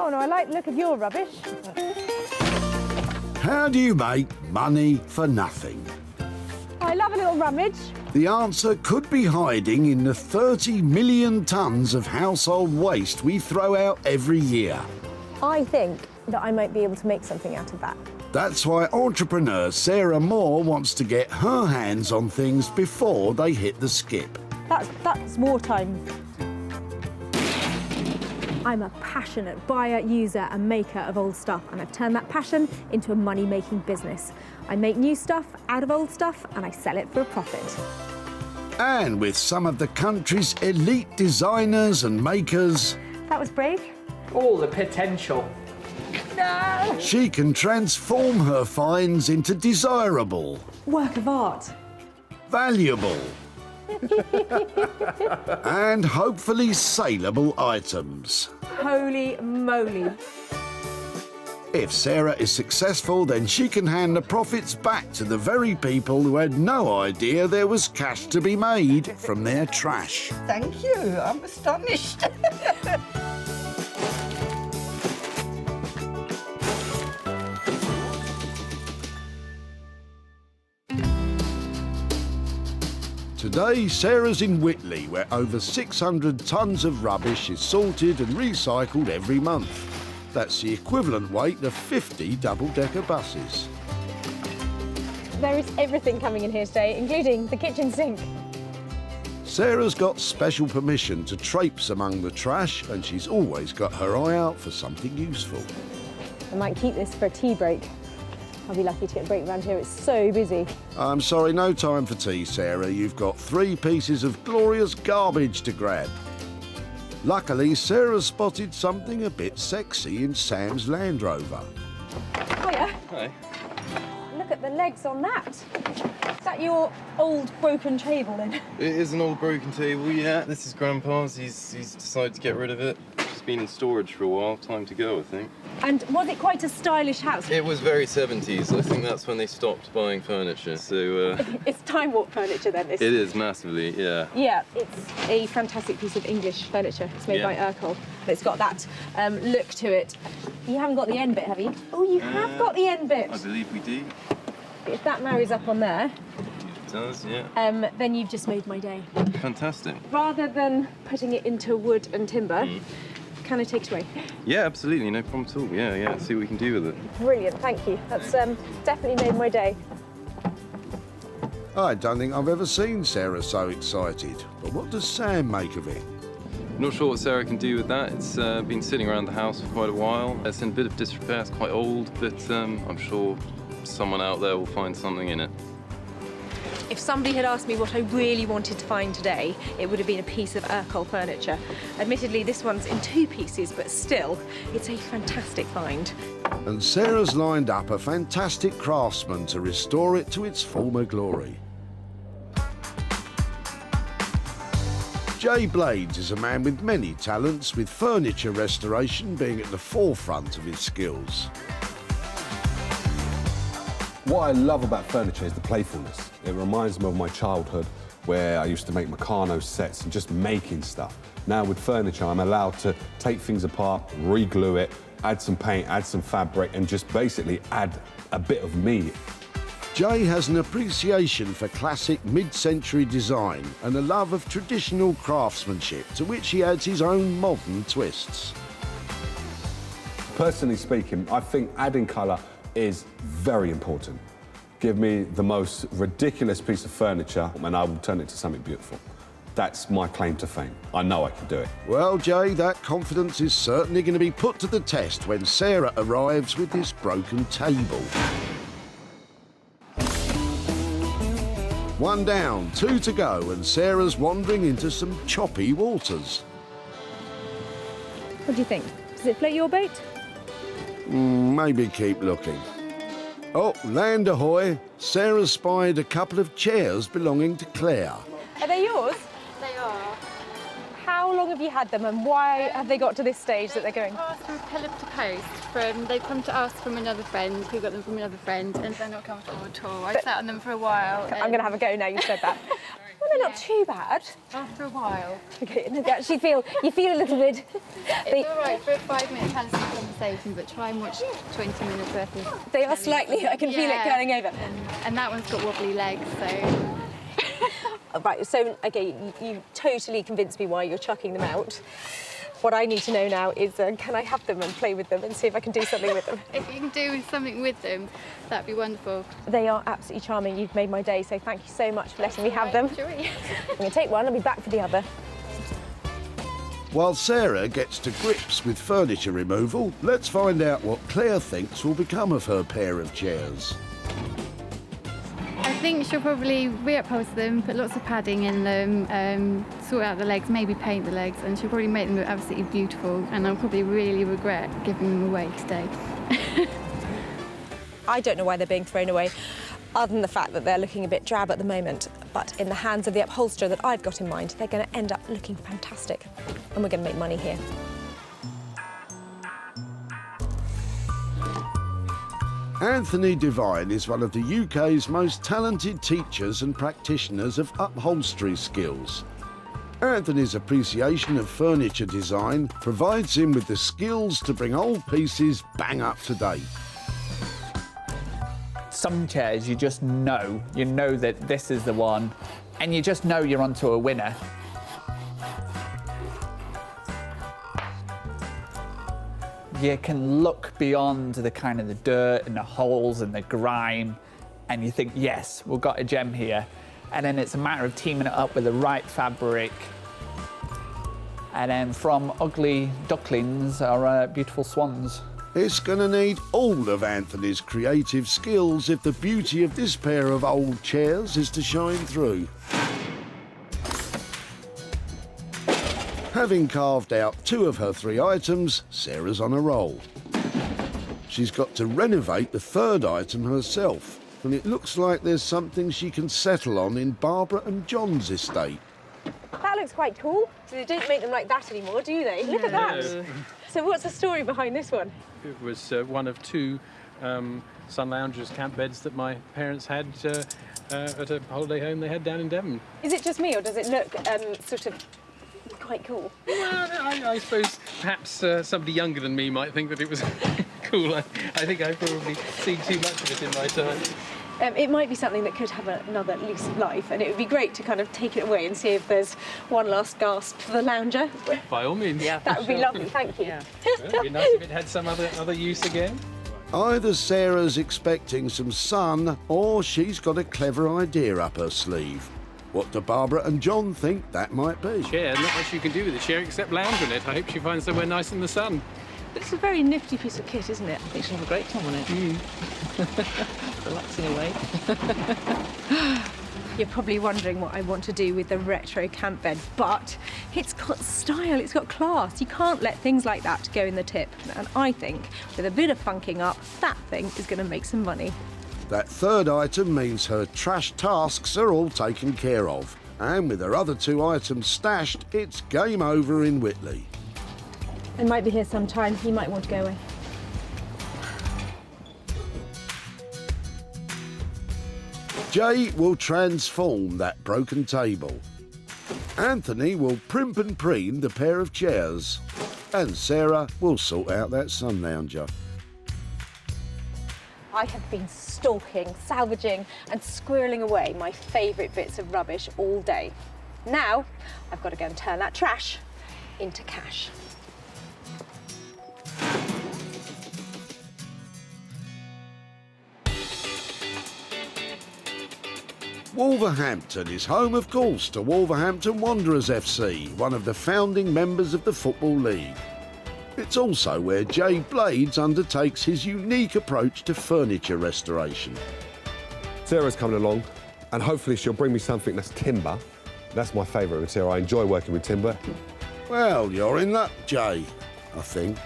Oh, no, I like the look of your rubbish. How do you make money for nothing? I love a little rummage. The answer could be hiding in the 30 million tonnes of household waste we throw out every year. I think that I might be able to make something out of that. That's why entrepreneur Sarah Moore wants to get her hands on things before they hit the skip. That's wartime. I'm a passionate buyer, user and maker of old stuff, and I've turned that passion into a money-making business. I make new stuff out of old stuff and I sell it for a profit. And with some of the country's elite designers and makers... That was brave. All the potential. No! She can transform her finds into desirable, Work of art. valuable, and hopefully saleable items. Holy moly. If Sarah is successful, then she can hand the profits back to the very people who had no idea there was cash to be made from their trash. Thank you, I'm astonished. Today, Sarah's in Whitley, where over 600 tonnes of rubbish is sorted and recycled every month. That's the equivalent weight of 50 double-decker buses. There is everything coming in here today, including the kitchen sink. Sarah's got special permission to traipse among the trash, and she's always got her eye out for something useful. I might keep this for a tea break. I'll be lucky to get a break around here, it's so busy. I'm sorry, no time for tea, Sarah. You've got 3 pieces of glorious garbage to grab. Luckily, Sarah spotted something a bit sexy in Sam's Land Rover. Hiya. Hi. Look at the legs on that. Is that your old broken table then? It is an old broken table, yeah. This is Grandpa's. He's decided to get rid of it. It's been in storage for a while. Time to go, I think. And was it quite a stylish house? It was very 70s. I think that's when they stopped buying furniture. So It's time warp furniture then, this? it is massively, yeah. Yeah, it's a fantastic piece of English furniture. It's made Yeah. by Urkel. It's got that look to it. You haven't got the end bit, have you? Oh, you have got the end bit. I believe we do. If that marries up on there, It does, yeah. then you've just made my day. Fantastic. Rather than putting it into wood and timber, can I take it away? Yeah, absolutely. No problem at all. Yeah. See what we can do with it. Brilliant, thank you. That's definitely made my day. I don't think I've ever seen Sarah so excited. But what does Sam make of it? Not sure what Sarah can do with that. It's been sitting around the house for quite a while. It's in a bit of disrepair. It's quite old, but I'm sure someone out there will find something in it. If somebody had asked me what I really wanted to find today, it would have been a piece of Urkel furniture. Admittedly, this one's in 2 pieces, but still, it's a fantastic find. And Sarah's lined up a fantastic craftsman to restore it to its former glory. Jay Blades is a man with many talents, with furniture restoration being at the forefront of his skills. What I love about furniture is the playfulness. It reminds me of my childhood where I used to make Meccano sets and just making stuff. Now with furniture, I'm allowed to take things apart, re-glue it, add some paint, add some fabric, and just basically add a bit of me. Jay has an appreciation for classic mid-century design and a love of traditional craftsmanship, to which he adds his own modern twists. Personally speaking, I think adding colour is very important. Give me the most ridiculous piece of furniture and I will turn it to something beautiful. That's my claim to fame. I know I can do it. Well, Jay, that confidence is certainly going to be put to the test when Sarah arrives with this broken table. 1 down, 2 to go, and Sarah's wandering into some choppy waters. What do you think? Does it float your boat? Maybe keep looking. Oh, land ahoy! Sarah spied a couple of chairs belonging to Claire. Are they yours? They are. How long have you had them and why have they got to this stage that they're going? Passed from pillar to post. They've come to us from another friend, who got them from another friend, and they're not comfortable at all. I sat on them for a while. I'm going to have a go now you said that. Well, they're not too bad. After a while. Okay, no, they actually feel, you feel a little bit... It's all right for a 5-minute fancy conversation, but try and watch 20 minutes worth of... They are slightly, I can feel it curling over. And that one's got wobbly legs, so... Right, so, okay, you totally convinced me why you're chucking them out. What I need to know now is, can I have them and play with them and see if I can do something with them? If you can do something with them, that'd be wonderful. They are absolutely charming. You've made my day, so thank you so much for letting me have them. Enjoy. I'm going to take one, I'll be back for the other. While Sarah gets to grips with furniture removal, let's find out what Claire thinks will become of her pair of chairs. I think she'll probably reupholster them, put lots of padding in them, sort out the legs, maybe paint the legs, and she'll probably make them look absolutely beautiful, and I'll probably really regret giving them away today. I don't know why they're being thrown away, other than the fact that they're looking a bit drab at the moment. But in the hands of the upholsterer that I've got in mind, they're going to end up looking fantastic, and we're going to make money here. Anthony Devine is one of the UK's most talented teachers and practitioners of upholstery skills. Anthony's appreciation of furniture design provides him with the skills to bring old pieces bang up to date. Some chairs you just know, that this is the one, and you just know you're onto a winner. You can look beyond the kind of the dirt and the holes and the grime, and you think, yes, we've got a gem here. And then it's a matter of teaming it up with the right fabric. And then from ugly ducklings are beautiful swans. It's going to need all of Anthony's creative skills if the beauty of this pair of old chairs is to shine through. Having carved out 2 of her 3 items, Sarah's on a roll. She's got to renovate the 3rd item herself, and it looks like there's something she can settle on in Barbara and John's estate. That looks quite cool. They don't make them like that anymore, do they? Look at that. So what's the story behind this one? It was one of 2 sun loungers, camp beds that my parents had at a holiday home they had down in Devon. Is it just me, or does it look sort of quite cool? Well, I suppose perhaps somebody younger than me might think that it was cool. I think I've probably seen too much of it in my time. It might be something that could have another lease of life, and it would be great to kind of take it away and see if there's one last gasp for the lounger. By all means. Yeah, that would be lovely, thank you. Yeah. It'd be nice if it had some other use again. Either Sarah's expecting some sun, or she's got a clever idea up her sleeve. What do Barbara and John think that might be? Chair, not much you can do with a chair except lounge in it. I hope she finds somewhere nice in the sun. It's a very nifty piece of kit, isn't it? I think she'll have a great time on it. Relaxing away. You're probably wondering what I want to do with the retro camp bed, but it's got style, it's got class. You can't let things like that go in the tip. And I think with a bit of funking up, that thing is going to make some money. That 3rd item means her trash tasks are all taken care of. And with her other 2 items stashed, it's game over in Whitley. I might be here sometime. You might want to go away. Jay will transform that broken table. Anthony will primp and preen the pair of chairs. And Sarah will sort out that sun lounger. I have been stalking, salvaging and squirreling away my favourite bits of rubbish all day. Now, I've got to go and turn that trash into cash. Wolverhampton is home, of course, to Wolverhampton Wanderers FC, one of the founding members of the Football League. It's also where Jay Blades undertakes his unique approach to furniture restoration. Sarah's coming along, and hopefully she'll bring me something that's timber. That's my favourite material. I enjoy working with timber. Well, you're in luck, Jay, I think.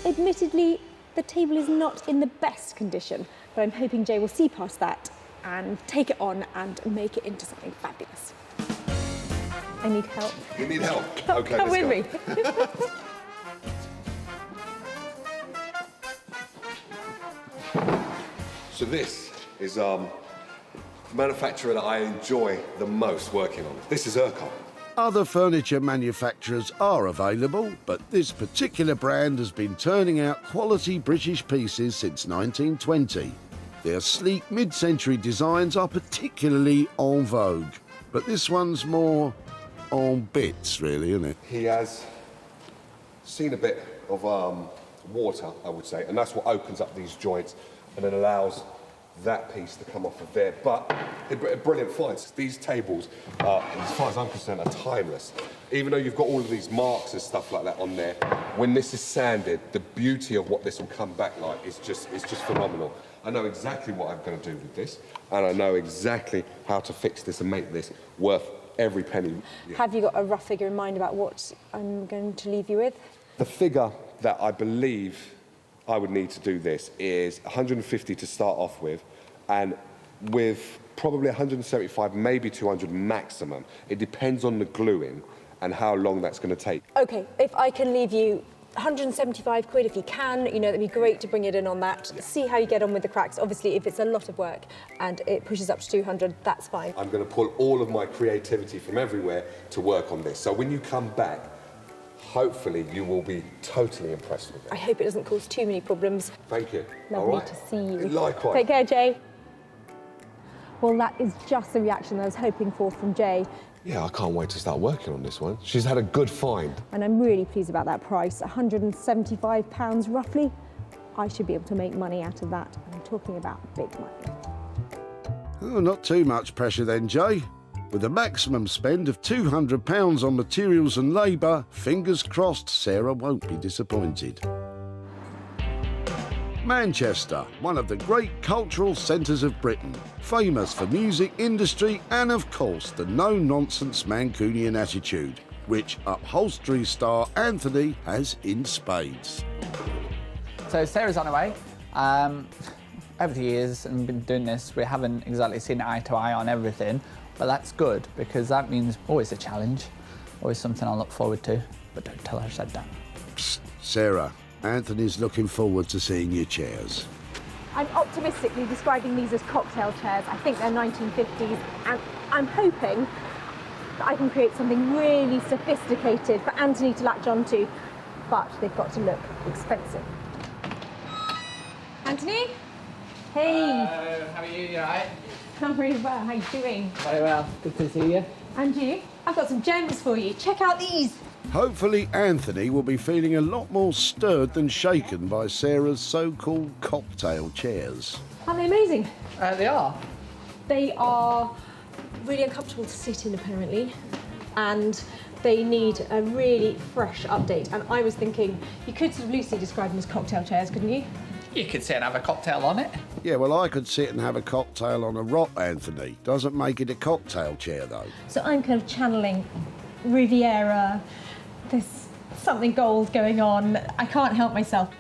Admittedly, the table is not in the best condition, but I'm hoping Jay will see past that and take it on and make it into something fabulous. I need help. You need help? Okay, come with me. So this is manufacturer that I enjoy the most working on. This is Urquhart. Other furniture manufacturers are available, but this particular brand has been turning out quality British pieces since 1920. Their sleek mid-century designs are particularly en vogue, but this one's more en bits, really, isn't it? He has seen a bit of water, I would say, and that's what opens up these joints and then allows that piece to come off of there. But brilliant finds. These tables, as far as I'm concerned, are timeless. Even though you've got all of these marks and stuff like that on there, when this is sanded, the beauty of what this will come back like is just phenomenal. I know exactly what I'm going to do with this, and I know exactly how to fix this and make this worth every penny. Have you got a rough figure in mind about what I'm going to leave you with? The figure that I believe I would need to do this is 150 to start off with, and with probably 175, maybe 200 maximum. It depends on the gluing and how long that's going to take. OK, if I can leave you 175 quid if you can, you know, that'd be great to bring it in on that. Yeah. See how you get on with the cracks. Obviously, if it's a lot of work and it pushes up to 200, that's fine. I'm going to pull all of my creativity from everywhere to work on this. So when you come back, hopefully you will be totally impressed with it. I hope it doesn't cause too many problems. Thank you. Lovely all right. to see you. Likewise. Take care, Jay. Well, that is just the reaction I was hoping for from Jay. Yeah, I can't wait to start working on this one. She's had a good find. And I'm really pleased about that price, £175 roughly. I should be able to make money out of that. I'm talking about big money. Oh, not too much pressure then, Jay. With a maximum spend of £200 on materials and labour, fingers crossed Sarah won't be disappointed. Manchester, one of the great cultural centres of Britain, famous for music industry and, of course, the no-nonsense Mancunian attitude, which upholstery star Anthony has in spades. So Sarah's on her way. Over the years, and we've been doing this, we haven't exactly seen eye to eye on everything, but that's good because that means always a challenge, always something I look forward to. But don't tell her I said that. Psst, Sarah, Anthony's looking forward to seeing your chairs. I'm optimistically describing these as cocktail chairs. I think they're 1950s, and I'm hoping that I can create something really sophisticated for Anthony to latch onto, but they've got to look expensive. Anthony? Hey. Hello, how are you? You all right? I'm really well. How are you doing? Very well. Good to see you. And you? I've got some gems for you. Check out these. Hopefully Anthony will be feeling a lot more stirred than shaken by Sarah's so-called cocktail chairs. Aren't they amazing? They are. They are really uncomfortable to sit in, apparently, and they need a really fresh update. And I was thinking, you could sort of loosely describe them as cocktail chairs, couldn't you? You could sit and have a cocktail on it. Yeah, well, I could sit and have a cocktail on a rock, Anthony. Doesn't make it a cocktail chair, though. So I'm kind of channeling Riviera. There's something gold going on. I can't help myself.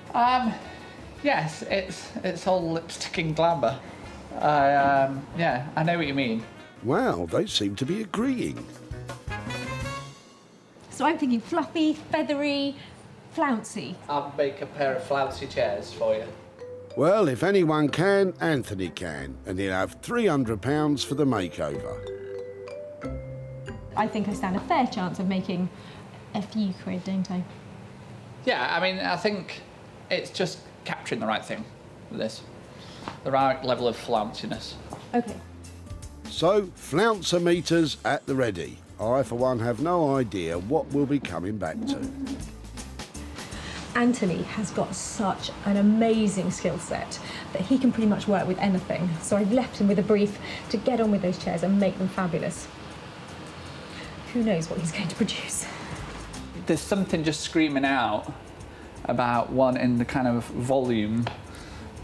Yes, it's all lipstick and glamour. Yeah, I know what you mean. Wow, they seem to be agreeing. So I'm thinking fluffy, feathery, flouncy. I'll make a pair of flouncy chairs for you. Well, if anyone can, Anthony can, and he'll have £300 for the makeover. I think I stand a fair chance of making a few quid, don't I? Yeah, I mean, I think it's just capturing the right thing with this. The right level of flounciness. Okay. So, flouncer meters at the ready. I, for one, have no idea what we'll be coming back to. Anthony has got such an amazing skill set that he can pretty much work with anything. So I've left him with a brief to get on with those chairs and make them fabulous. Who knows what he's going to produce? There's something just screaming out about one in the kind of volume,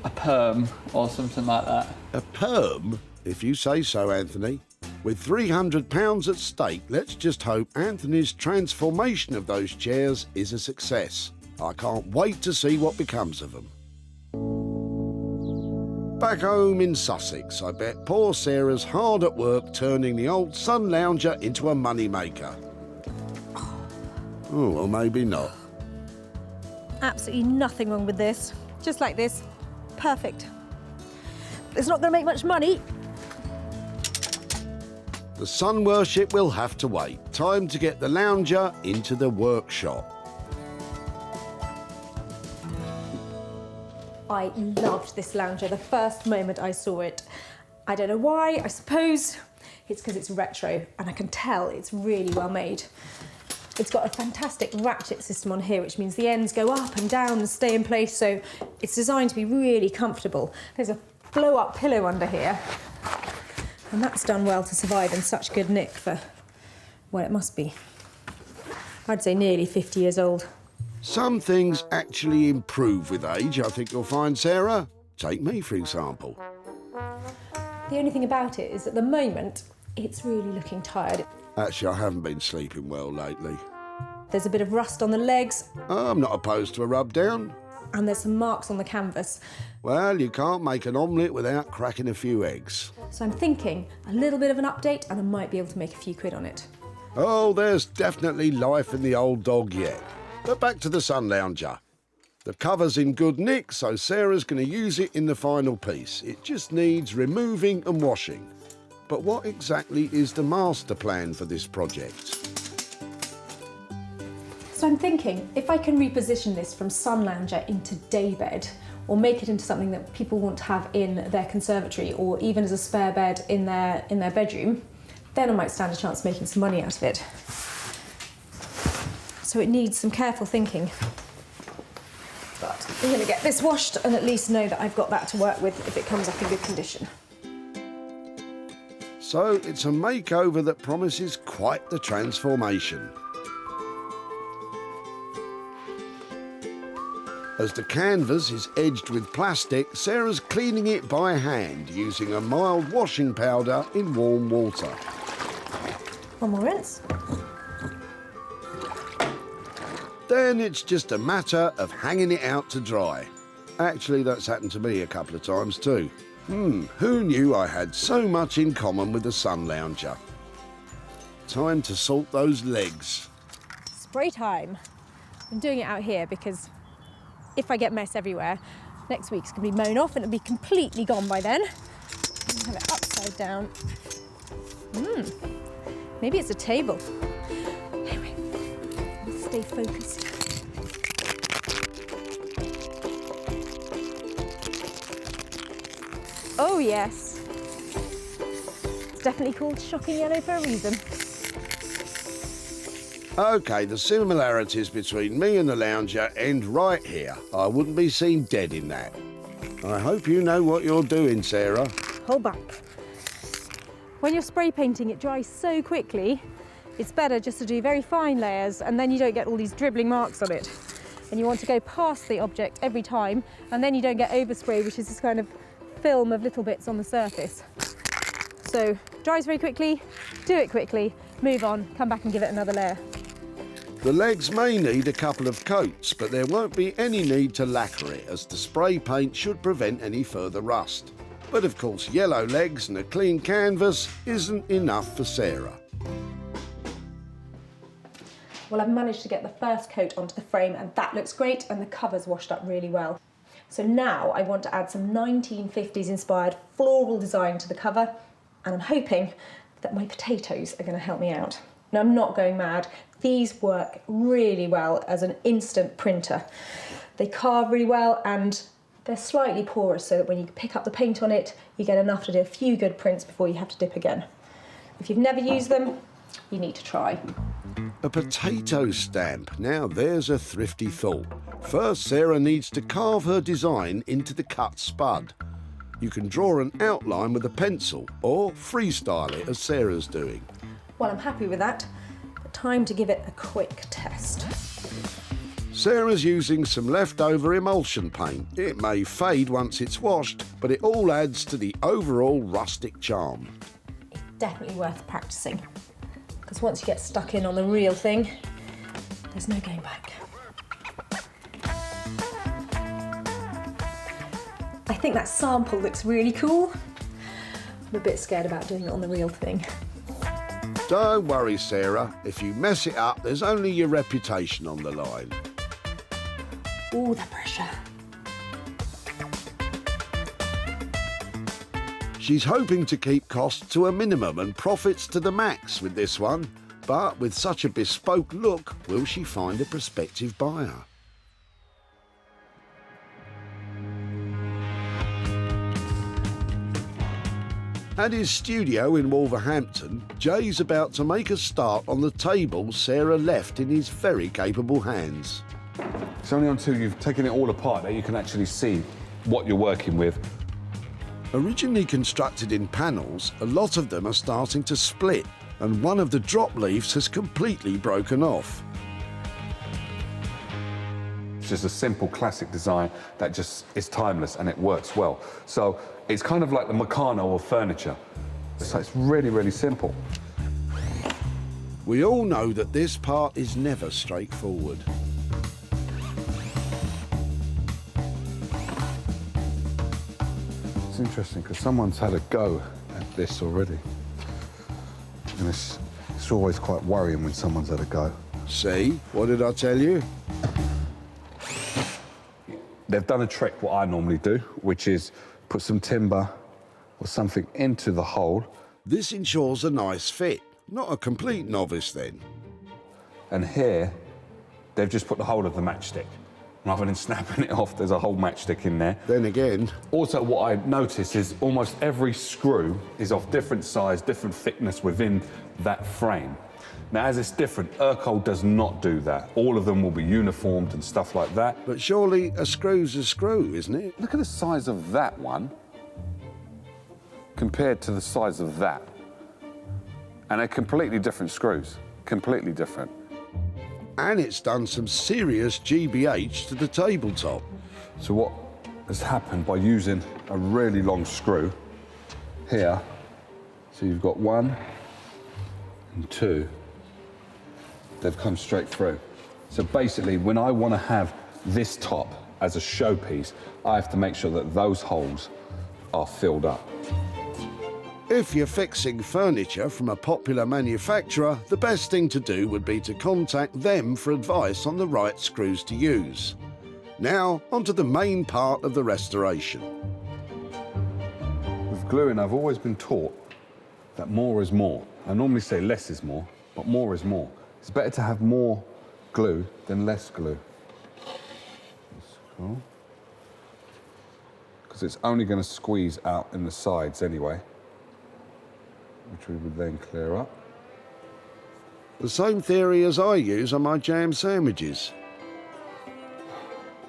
a perm or something like that. A perm? If you say so, Anthony. With £300 at stake, let's just hope Anthony's transformation of those chairs is a success. I can't wait to see what becomes of them. Back home in Sussex, I bet poor Sarah's hard at work turning the old sun lounger into a money-maker. Oh, well, maybe not. Absolutely nothing wrong with this. Just like this. Perfect. It's not going to make much money, The sun worship will have to wait. Time to get the lounger into the workshop. I loved this lounger the first moment I saw it. I don't know why, I suppose it's because it's retro and I can tell it's really well made. It's got a fantastic ratchet system on here, which means the ends go up and down and stay in place, so it's designed to be really comfortable. There's a blow-up pillow under here, and that's done well to survive in such good nick for, well, it must be, I'd say nearly 50 years old. Some things actually improve with age, I think you'll find, Sarah. Take me, for example. The only thing about it is at the moment, it's really looking tired. Actually, I haven't been sleeping well lately. There's a bit of rust on the legs, I'm not opposed to a rub down. and there's some marks on the canvas. Well, you can't make an omelette without cracking a few eggs. So I'm thinking a little bit of an update and I might be able to make a few quid on it. Oh, there's definitely life in the old dog yet. But back to the sun lounger. The cover's in good nick, so Sarah's going to use it in the final piece. It just needs removing and washing. But what exactly is the master plan for this project? So I'm thinking if I can reposition this from sun lounger into daybed, or make it into something that people want to have in their conservatory or even as a spare bed in their bedroom, then I might stand a chance of making some money out of it. So it needs some careful thinking. But I'm going to get this washed and at least know that I've got that to work with if it comes up in good condition. So it's a makeover that promises quite the transformation. As the canvas is edged with plastic, Sarah's cleaning it by hand using a mild washing powder in warm water. One more rinse. Then it's just a matter of hanging it out to dry. Actually, that's happened to me a couple of times too. Who knew I had so much in common with the sun lounger? Time to salt those legs. Spray time. I'm doing it out here because if I get mess everywhere, next week's going to be mown off and it'll be completely gone by then. Have it upside down. Maybe it's a table. Anyway, let's stay focused. Oh yes. It's definitely called shocking yellow for a reason. OK, the similarities between me and the lounger end right here. I wouldn't be seen dead in that. I hope you know what you're doing, Sarah. Hold back. When you're spray painting, it dries so quickly, it's better just to do very fine layers and then you don't get all these dribbling marks on it. And you want to go past the object every time and then you don't get overspray, which is this kind of film of little bits on the surface. So, dries very quickly, do it quickly, move on, come back and give it another layer. The legs may need a couple of coats, but there won't be any need to lacquer it, as the spray paint should prevent any further rust. But of course, yellow legs and a clean canvas isn't enough for Sarah. Well, I've managed to get the first coat onto the frame and that looks great and the cover's washed up really well. So now I want to add some 1950s inspired floral design to the cover and I'm hoping that my potatoes are going to help me out. Now, I'm not going mad. These work really well as an instant printer. They carve really well and they're slightly porous so that when you pick up the paint on it, you get enough to do a few good prints before you have to dip again. If you've never used them, you need to try. A potato stamp. Now there's a thrifty thought. First, Sarah needs to carve her design into the cut spud. You can draw an outline with a pencil or freestyle it as Sarah's doing. Well, I'm happy with that, but time to give it a quick test. Sarah's using some leftover emulsion paint. It may fade once it's washed, but it all adds to the overall rustic charm. It's definitely worth practicing, because once you get stuck in on the real thing, there's no going back. I think that sample looks really cool. I'm a bit scared about doing it on the real thing. Don't worry, Sarah. If you mess it up, there's only your reputation on the line. Ooh, the pressure. She's hoping to keep costs to a minimum and profits to the max with this one. But with such a bespoke look, will she find a prospective buyer? At his studio in Wolverhampton, Jay's about to make a start on the table Sarah left in his very capable hands. It's only until you've taken it all apart that you can actually see what you're working with. Originally constructed in panels, a lot of them are starting to split, and one of the drop leaves has completely broken off. It's just a simple classic design that just is timeless and it works well. So it's kind of like the Meccano of furniture. So it's really, really simple. We all know that this part is never straightforward. It's interesting because someone's had a go at this already. And it's always quite worrying when someone's had a go. See? What did I tell you? They've done a trick what I normally do, which is put some timber or something into the hole. This ensures a nice fit. Not a complete novice then. And here, they've just put the hole of the matchstick. Rather than snapping it off, there's a whole matchstick in there. Then again... Also, what I notice is almost every screw is of different size, different thickness within that frame. Now, as it's different, Urkel does not do that. All of them will be uniformed and stuff like that. But surely a screw's a screw, isn't it? Look at the size of that one compared to the size of that. And they're completely different screws, completely different. And it's done some serious GBH to the tabletop. So what has happened by using a really long screw here, so you've got 1 and 2, they've come straight through. So basically, when I want to have this top as a showpiece, I have to make sure that those holes are filled up. If you're fixing furniture from a popular manufacturer, the best thing to do would be to contact them for advice on the right screws to use. Now, onto the main part of the restoration. With gluing, I've always been taught that more is more. I normally say less is more, but more is more. It's better to have more glue than less glue. That's cool. Because it's only going to squeeze out in the sides anyway, which we would then clear up. The same theory as I use on my jam sandwiches.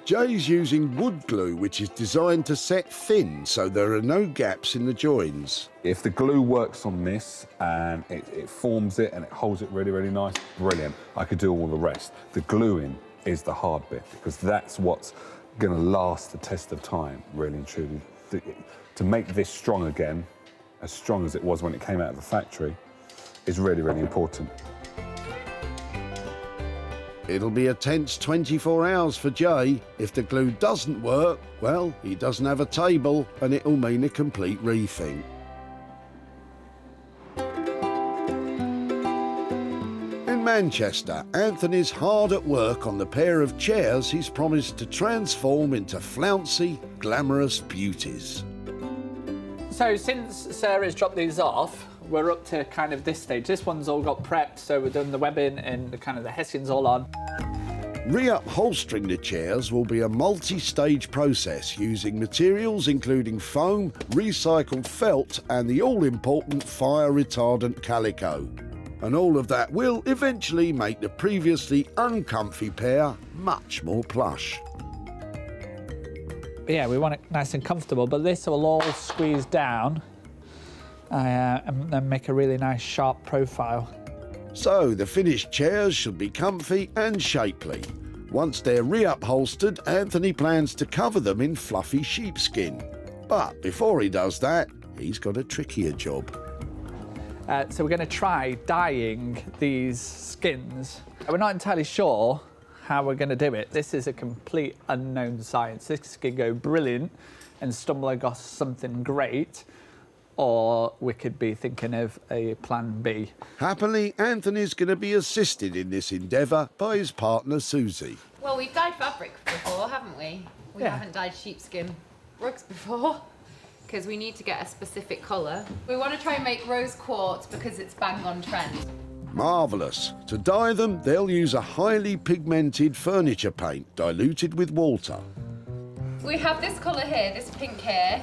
Jay's using wood glue, which is designed to set thin, so there are no gaps in the joins. If the glue works on this and it forms it and it holds it really, really nice, brilliant. I could do all the rest. The gluing is the hard bit, because that's what's going to last the test of time, really and truly. To make this strong again, as strong as it was when it came out of the factory, is really, really important. It'll be a tense 24 hours for Jay. If the glue doesn't work, well, he doesn't have a table and it'll mean a complete rethink. In Manchester, Anthony's hard at work on the pair of chairs he's promised to transform into flouncy, glamorous beauties. So since Sarah's dropped these off, we're up to kind of this stage. This one's all got prepped, so we've done the webbing and the kind of the hessian's all on. Reupholstering the chairs will be a multi-stage process using materials including foam, recycled felt and the all-important fire-retardant calico. And all of that will eventually make the previously uncomfy pair much more plush. But yeah, we want it nice and comfortable, but this will all squeeze down and then make a really nice sharp profile. So the finished chairs should be comfy and shapely. Once they're reupholstered, Anthony plans to cover them in fluffy sheepskin. But before he does that, he's got a trickier job. So we're going to try dyeing these skins. We're not entirely sure how we're going to do it. This is a complete unknown science. This could go brilliant and stumble across something great, or we could be thinking of a plan B. Happily, Anthony's going to be assisted in this endeavour by his partner Susie. Well, we've dyed fabric before, haven't we? We haven't dyed sheepskin rugs before. because we need to get a specific colour. We want to try and make rose quartz because it's bang on trend. Marvellous. To dye them, they'll use a highly pigmented furniture paint diluted with water. We have this colour here, this pink here,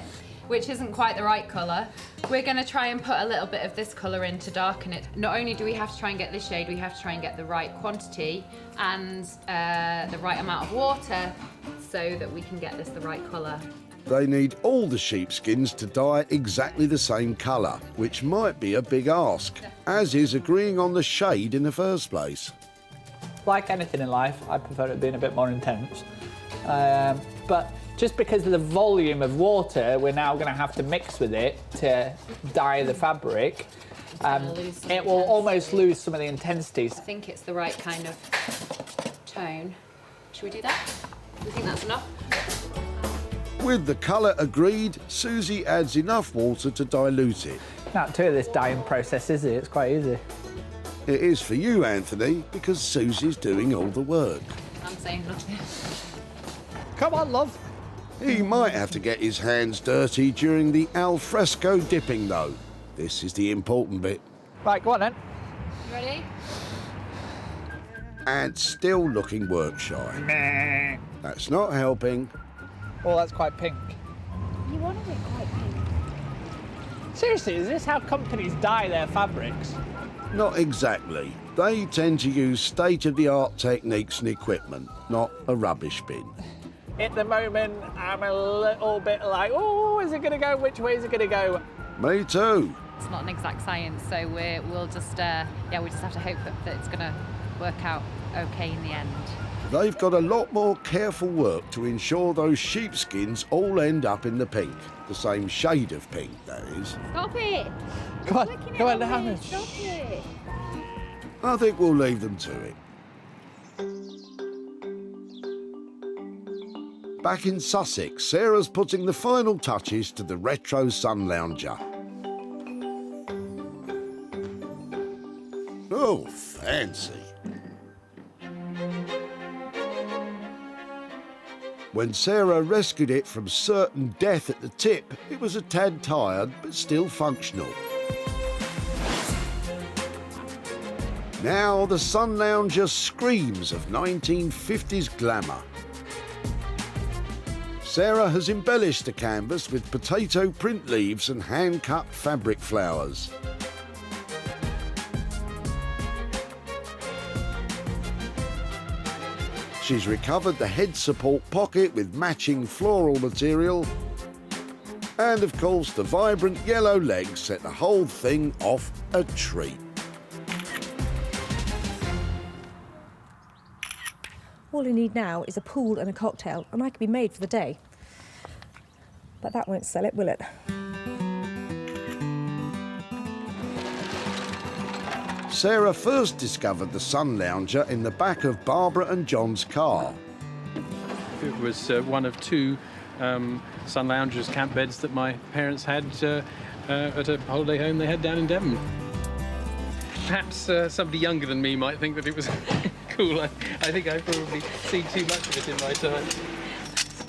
which isn't quite the right colour. We're going to try and put a little bit of this colour in to darken it. Not only do we have to try and get this shade, we have to try and get the right quantity and the right amount of water so that we can get this the right colour. They need all the sheepskins to dye exactly the same colour, which might be a big ask, as is agreeing on the shade in the first place. Like anything in life, I prefer it being a bit more intense. But just because of the volume of water we're now going to have to mix with it to dye the fabric, it will almost lose some of the intensities. I think it's the right kind of tone. Should we do that? Do you think that's enough? With the colour agreed, Susie adds enough water to dilute it. Not to this dyeing process, is it? It's quite easy. It is for you, Anthony, because Susie's doing all the work. I'm saying nothing. Come on, love. He might have to get his hands dirty during the al fresco dipping, though. This is the important bit. Right, go on then. You ready? And still looking work shy. Nah. That's not helping. Oh, that's quite pink. You wanted it quite pink. Seriously, is this how companies dye their fabrics? Not exactly. They tend to use state-of-the-art techniques and equipment, not a rubbish bin. At the moment, I'm a little bit like, oh, is it going to go? Which way is it going to go? Me too. It's not an exact science, so we'll just we just have to hope that it's going to work out okay in the end. They've got a lot more careful work to ensure those sheepskins all end up in the pink. The same shade of pink, that is. Stop it! Come on down. Stop it! I think we'll leave them to it. Back in Sussex, Sarah's putting the final touches to the retro sun lounger. Oh, fancy. When Sarah rescued it from certain death at the tip, it was a tad tired, but still functional. Now the sun lounger screams of 1950s glamour. Sarah has embellished the canvas with potato print leaves and hand-cut fabric flowers. She's recovered the head support pocket with matching floral material. And of course, the vibrant yellow legs set the whole thing off a treat. All I need now is a pool and a cocktail, and I could be made for the day. But that won't sell it, will it? Sarah first discovered the sun lounger in the back of Barbara and John's car. It was one of two sun loungers, camp beds that my parents had at a holiday home they had down in Devon. Perhaps somebody younger than me might think that it was cool. I think I've probably seen too much of it in my time.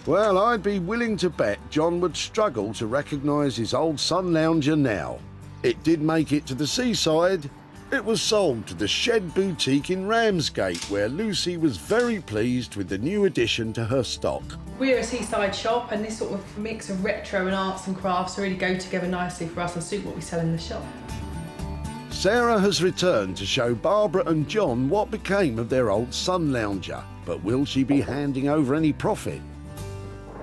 Well, I'd be willing to bet John would struggle to recognise his old sun lounger now. It did make it to the seaside. It was sold to the Shed Boutique in Ramsgate, where Lucy was very pleased with the new addition to her stock. We're a seaside shop, and this sort of mix of retro and arts and crafts really go together nicely for us and suit what we sell in the shop. Sarah has returned to show Barbara and John what became of their old sun lounger, but will she be handing over any profit?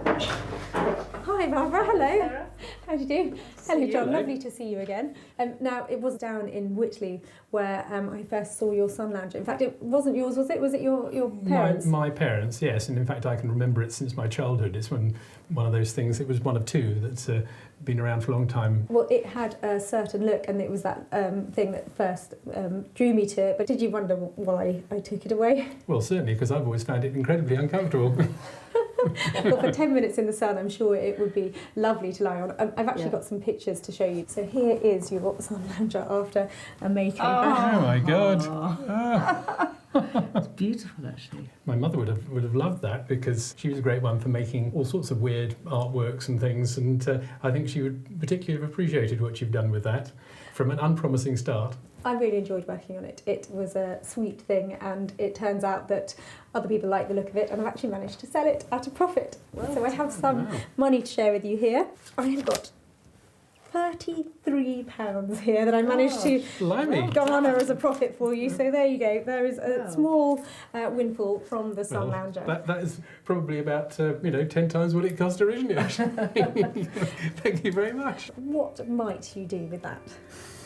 Hi Barbara, hello. How do you do? Hello John, lovely to see you again. Now, it was down in Whitley where I first saw your sun lounger. In fact, it wasn't yours, was it? Was it your parents'? My parents, yes. And in fact, I can remember it since my childhood. It's one of those things, it was one of two that's been around for a long time. Well, it had a certain look, and it was that thing that first drew me to it. But did you wonder why I took it away? Well, certainly, because I've always found it incredibly uncomfortable. Well, for 10 minutes in the sun, I'm sure it would be lovely to lie on. I've actually got some pictures to show you. So here is your sun lounger after a makeover. Oh my God. Oh. It's beautiful, actually. My mother would have loved that because she was a great one for making all sorts of weird artworks and things, and I think she would particularly have appreciated what you've done with that from an unpromising start. I really enjoyed working on it. It was a sweet thing, and it turns out that other people like the look of it, and I've actually managed to sell it at a profit. So I have some money to share with you here. I have got £33 here that I managed to garner as a profit for you. So there you go. There is a small windfall from the Sun Lounger. That is probably about 10 times what it cost originally. Actually. Thank you very much. What might you do with that?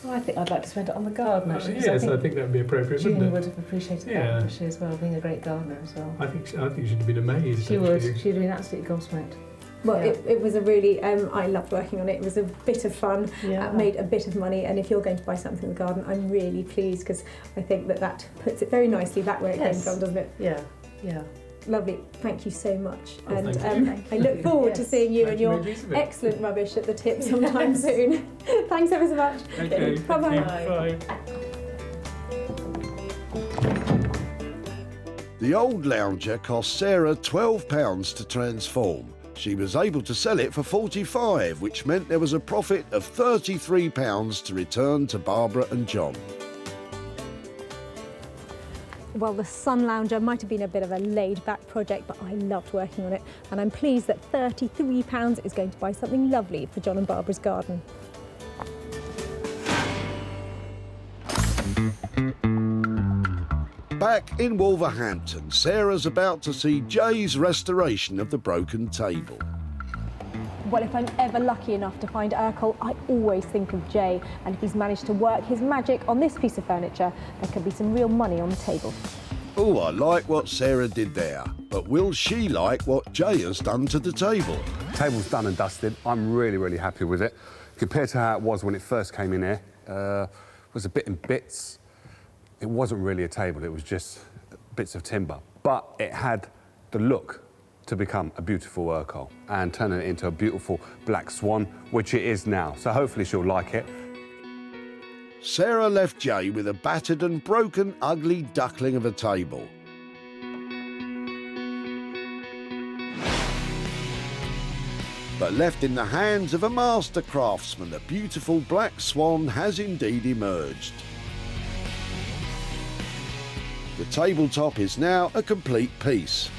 Well, I think I'd like to spend it on the garden, actually. Yes, I think that would be appropriate, Julie wouldn't it? would have appreciated that, actually, as well, being a great gardener as well. I think she'd have been amazed. She would. She'd have been absolutely gobsmacked. Well, it was a really, I loved working on it. It was a bit of fun, made a bit of money, and if you're going to buy something in the garden, I'm really pleased because I think that puts it very nicely back where it came from, doesn't it? Yeah, yeah. Lovely, thank you so much. Oh, and I look forward to seeing you and your excellent rubbish at the tip sometime soon. Thanks ever so much. Okay. Bye-bye. Bye. The old lounger cost Sarah £12 to transform. She was able to sell it for £45, which meant there was a profit of £33 to return to Barbara and John. Well, the Sun Lounger might have been a bit of a laid-back project, but I loved working on it, and I'm pleased that £33 is going to buy something lovely for John and Barbara's garden. Back in Wolverhampton, Sarah's about to see Jay's restoration of the broken table. Well, if I'm ever lucky enough to find Urkel, I always think of Jay, and if he's managed to work his magic on this piece of furniture, there could be some real money on the table. Oh, I like what Sarah did there, but will she like what Jay has done to the table? Table's done and dusted. I'm really, really happy with it. Compared to how it was when it first came in here, it was a bit in bits. It wasn't really a table, it was just bits of timber. But it had the look to become a beautiful Urkel and turning it into a beautiful black swan, which it is now. So hopefully she'll like it. Sarah left Jay with a battered and broken, ugly duckling of a table. But left in the hands of a master craftsman, the beautiful black swan has indeed emerged. The tabletop is now a complete piece.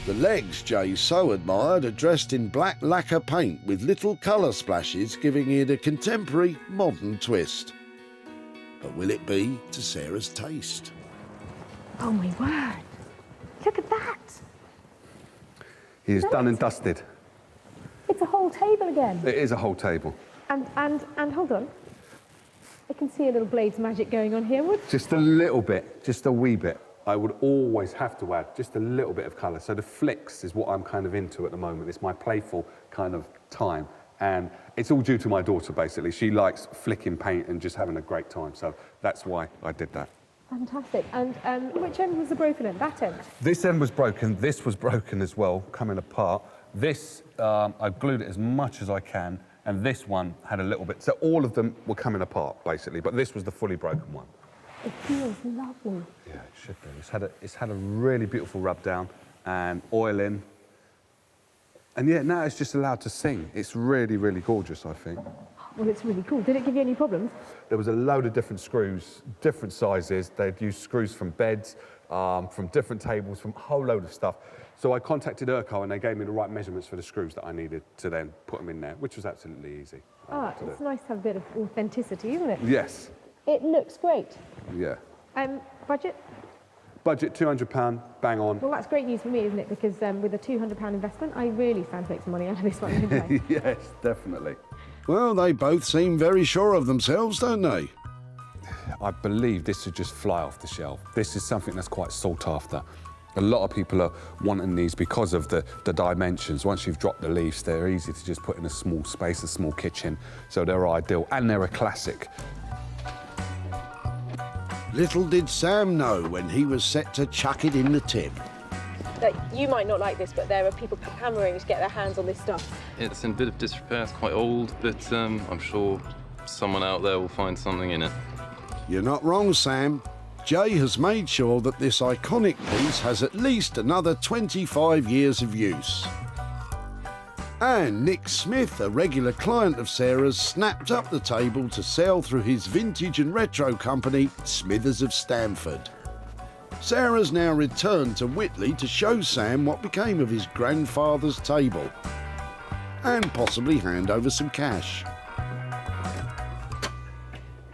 The legs Jay so admired are dressed in black lacquer paint with little colour splashes, giving it a contemporary, modern twist. But will it be to Sarah's taste? Oh my word! Look at that! He is done and dusted. It's a whole table again. It is a whole table. And hold on. I can see a little Blades magic going on here. Just a little bit, just a wee bit. I would always have to add just a little bit of colour. So the flicks is what I'm kind of into at the moment. It's my playful kind of time. And it's all due to my daughter, basically. She likes flicking paint and just having a great time. So that's why I did that. Fantastic. And which end was the broken end? That end? This end was broken. This was broken as well, coming apart. This, I've glued it as much as I can. And this one had a little bit. So all of them were coming apart, basically. But this was the fully broken one. It feels lovely. Yeah, it should be. It's had a really beautiful rub down and oiling. And yeah, now it's just allowed to sing. It's really, really gorgeous, I think. Well, it's really cool. Did it give you any problems? There was a load of different screws, different sizes. They'd used screws from beds, from different tables, from a whole load of stuff. So I contacted Urkel and they gave me the right measurements for the screws that I needed to then put them in there, which was absolutely easy. It's nice to have a bit of authenticity, isn't it? Yes. It looks great. Yeah. Budget? Budget, £200, bang on. Well, that's great news for me, isn't it? Because with a £200 investment, I really stand to make some money out of this one, don't I? Yes, definitely. Well, they both seem very sure of themselves, don't they? I believe this would just fly off the shelf. This is something that's quite sought after. A lot of people are wanting these because of the dimensions. Once you've dropped the leaves, they're easy to just put in a small space, a small kitchen. So they're ideal, and they're a classic. Little did Sam know when he was set to chuck it in the tip. You might not like this, but there are people hammering to get their hands on this stuff. It's in a bit of disrepair, it's quite old, but I'm sure someone out there will find something in it. You're not wrong, Sam. Jay has made sure that this iconic piece has at least another 25 years of use. And Nick Smith, a regular client of Sarah's, snapped up the table to sell through his vintage and retro company, Smithers of Stamford. Sarah's now returned to Whitley to show Sam what became of his grandfather's table and possibly hand over some cash.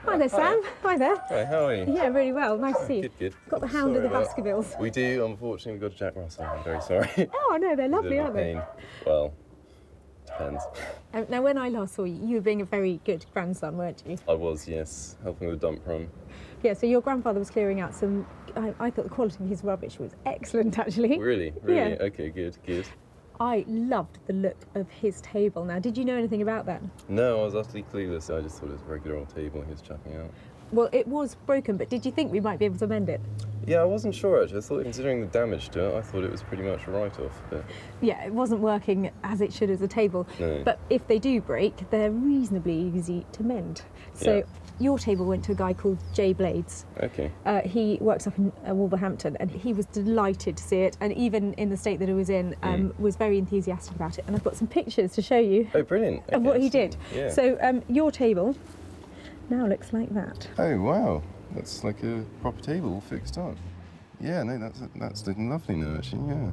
Hi there, Sam. Hi there. Hi, how are you? Yeah, really well. Nice to see you. Good, good. Got the hound of the Sorry Baskervilles. We do, unfortunately, we've got a Jack Russell. I'm very sorry. Oh, no, they're lovely, aren't they? Pain. Well, depends. Now, when I last saw you, you were being a very good grandson, weren't you? I was, yes, helping with the dump run. Yeah, so your grandfather was clearing out some... I thought the quality of his rubbish was excellent, actually. Really? Really? Yeah. Okay, good, good. I loved the look of his table. Now, did you know anything about that? No, I was utterly clueless. I just thought it was a regular old table he was chucking out. Well, it was broken, but did you think we might be able to mend it? Yeah, I wasn't sure actually. I thought, considering the damage to it, I thought it was pretty much a write-off. But Yeah, it wasn't working as it should as a table. No. But if they do break, they're reasonably easy to mend. So Yeah. your table went to a guy called Jay Blades. Okay. He works up in Wolverhampton, and he was delighted to see it, and even in the state that it was in, was very enthusiastic about it. And I've got some pictures to show you Oh, brilliant. of what he did. Yeah. So your table now looks like that. Oh, wow. That's like a proper table all fixed up. Yeah, no, that's looking lovely now, actually, yeah.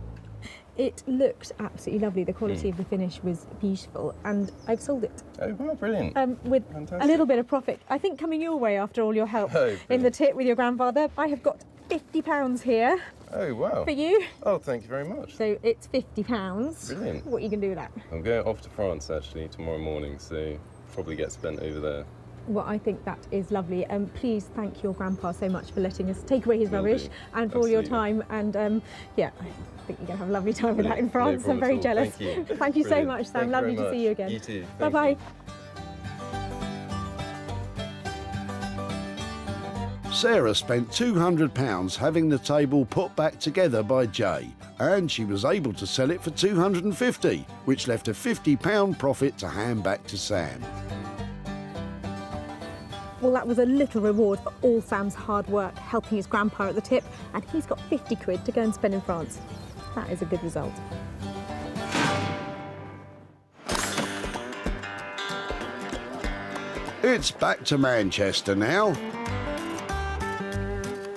It looked absolutely lovely. The quality of the finish was beautiful, and I've sold it. Oh, wow, brilliant. With Fantastic. a little bit of profit. I think coming your way after all your help Oh, in the tip with your grandfather, I have got £50 here Oh, wow. for you. Oh, thank you very much. So it's £50. Brilliant. What are you going to do with that? I'm going off to France, actually, tomorrow morning, so probably get spent over there. Well, I think that is lovely. Please thank your grandpa so much for letting us take away his Will rubbish do. and for all your Absolutely. time. And yeah, I think you're going to have a lovely time with that in Brilliant. France. No I'm very problem at all. jealous. Thank you. Thank you so Brilliant. much, Sam. Thank you Lovely very to see much. you again. You too. Bye Thank bye. Sarah spent £200 having the table put back together by Jay, and she was able to sell it for £250, which left a £50 profit to hand back to Sam. Well, that was a little reward for all Sam's hard work helping his grandpa at the tip, and he's got 50 quid to go and spend in France. That is a good result. It's back to Manchester now.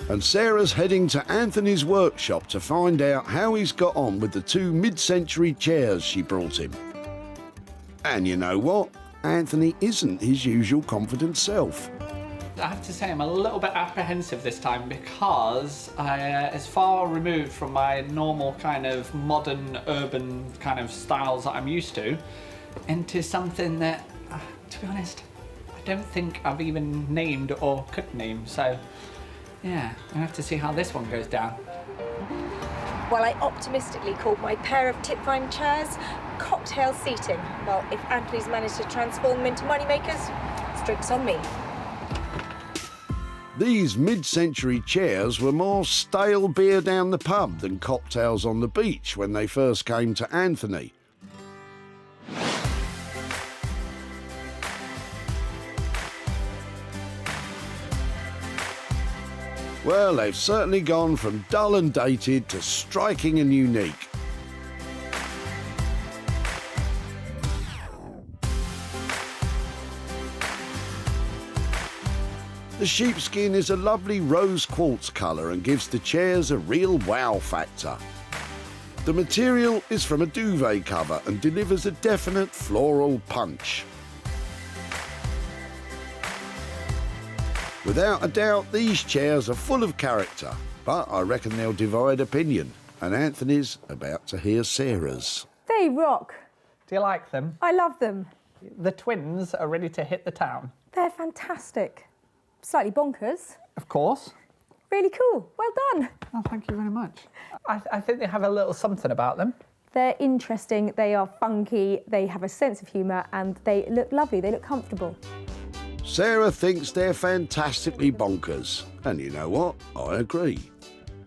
And Sarah's heading to Anthony's workshop to find out how he's got on with the two mid-century chairs she brought him. And you know what? Anthony isn't his usual confident self. I have to say I'm a little bit apprehensive this time because it's far removed from my normal kind of modern urban kind of styles that I'm used to into something that, to be honest, I don't think I've even named or could name. So yeah, I have to see how this one goes down. Well, I optimistically called my pair of tip-vine chairs cocktail seating. Well, if Anthony's managed to transform them into moneymakers, it's drinks on me. These mid-century chairs were more stale beer down the pub than cocktails on the beach when they first came to Anthony. Well, they've certainly gone from dull and dated to striking and unique. The sheepskin is a lovely rose quartz colour and gives the chairs a real wow factor. The material is from a duvet cover and delivers a definite floral punch. Without a doubt, these chairs are full of character, but I reckon they'll divide opinion, and Anthony's about to hear Sarah's. They rock. Do you like them? I love them. The twins are ready to hit the town. They're fantastic. Slightly bonkers. Of course. Really cool. Well done. Oh, thank you very much. I think they have a little something about them. They're interesting, they are funky, they have a sense of humour, and they look lovely, they look comfortable. Sarah thinks they're fantastically bonkers, and you know what? I agree.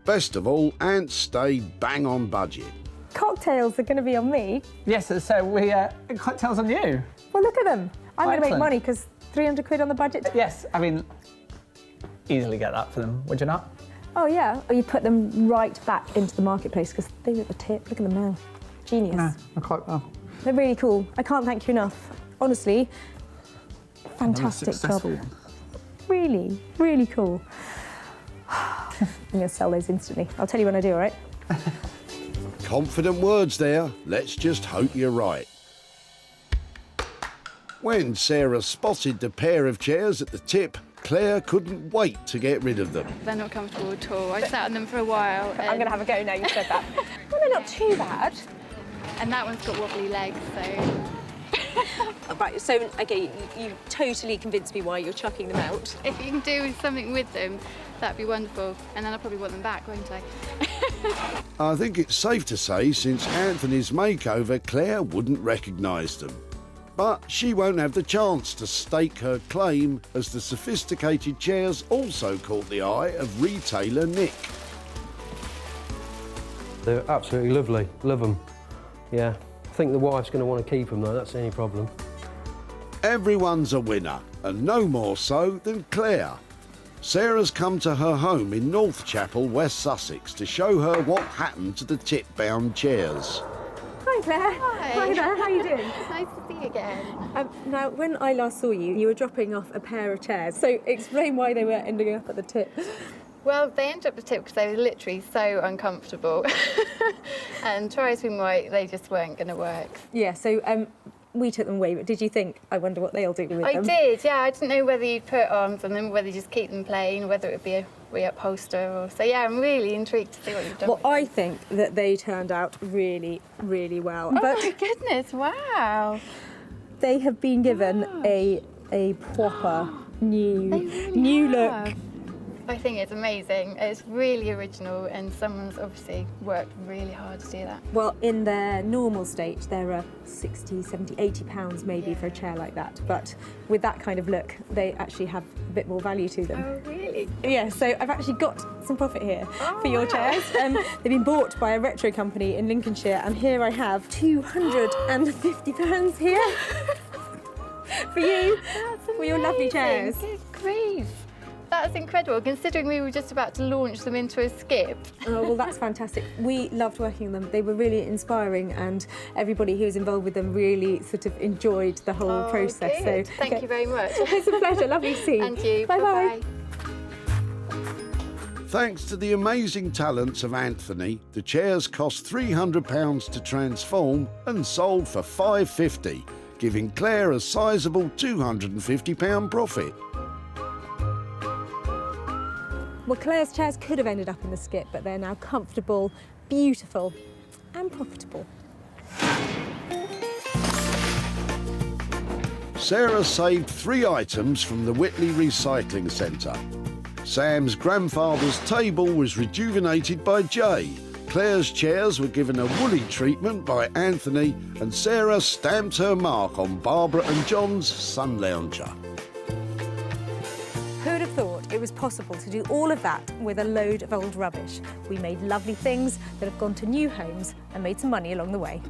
Best of all, Ant stayed bang on budget. Cocktails are going to be on me. Yes, so we cocktails on you. Well, look at them. I'm going to make Excellent. money because 300 quid on the budget. Yes, I mean, easily get that for them, would you not? Oh yeah, or you put them right back into the marketplace because they're at the tip. Look at them now. Genius. No, quite well. They're really cool. I can't thank you enough. Honestly, fantastic job. Successful one. Really, really cool. I'm going to sell those instantly. I'll tell you when I do, all right? Confident words there. Let's just hope you're right. When Sarah spotted the pair of chairs at the tip, Claire couldn't wait to get rid of them. They're not comfortable at all. I sat on them for a while. I'm going to have a go now you've said that. Well, they're not too bad. And that one's got wobbly legs, so... Right, so, OK, you totally convinced me why you're chucking them out. If you can do something with them, that'd be wonderful. And then I'll probably want them back, won't I? I think it's safe to say, since Anthony's makeover, Claire wouldn't recognise them. But she won't have the chance to stake her claim, as the sophisticated chairs also caught the eye of retailer Nick. They're absolutely lovely. Love them. Yeah. I think the wife's going to want to keep them, though. That's the only problem. Everyone's a winner, and no more so than Claire. Sarah's come to her home in North Chapel, West Sussex, to show her what happened to the tip-bound chairs. Hi, Claire. Hi. There. How are you doing? It's nice to see you again. Now, when I last saw you, you were dropping off a pair of chairs. So explain why they were ending up at the tip. Well, they ended up at the tip because they were literally so uncomfortable. And try as we might, they just weren't going to work. Yeah, so we took them away, but did you think, I wonder what they'll do with them? I did, yeah. I didn't know whether you'd put arms on them, whether you just keep them plain, whether it would be a reupholster or... So, yeah, I'm really intrigued to see what you've done. Well, I think that they turned out really, really well. Oh, but my goodness, wow. They have been given a proper new look. I think it's amazing. It's really original and someone's obviously worked really hard to do that. Well, in their normal state, they're 60, 70, 80 pounds maybe for a chair like that. But with that kind of look, they actually have a bit more value to them. Oh, really? Yeah, so I've actually got some profit here for your chairs. They've been bought by a retro company in Lincolnshire, and here I have £250 here for you, for your lovely chairs. Good grief. That's incredible, considering we were just about to launch them into a skip. Oh, well, that's fantastic. We loved working on them. They were really inspiring, and everybody who was involved with them really sort of enjoyed the whole process. Good. So Thank you very much. It's a pleasure. Lovely to see you. And you. Bye-bye. Thanks to the amazing talents of Anthony, the chairs cost £300 to transform and sold for £550, giving Claire a sizable £250 profit. Well, Claire's chairs could have ended up in the skip, but they're now comfortable, beautiful and profitable. Sarah saved 3 items from the Whitley Recycling Centre. Sam's grandfather's table was rejuvenated by Jay. Claire's chairs were given a woolly treatment by Anthony, and Sarah stamped her mark on Barbara and John's sun lounger. Who'd have thought it was possible to do all of that with a load of old rubbish? We made lovely things that have gone to new homes and made some money along the way.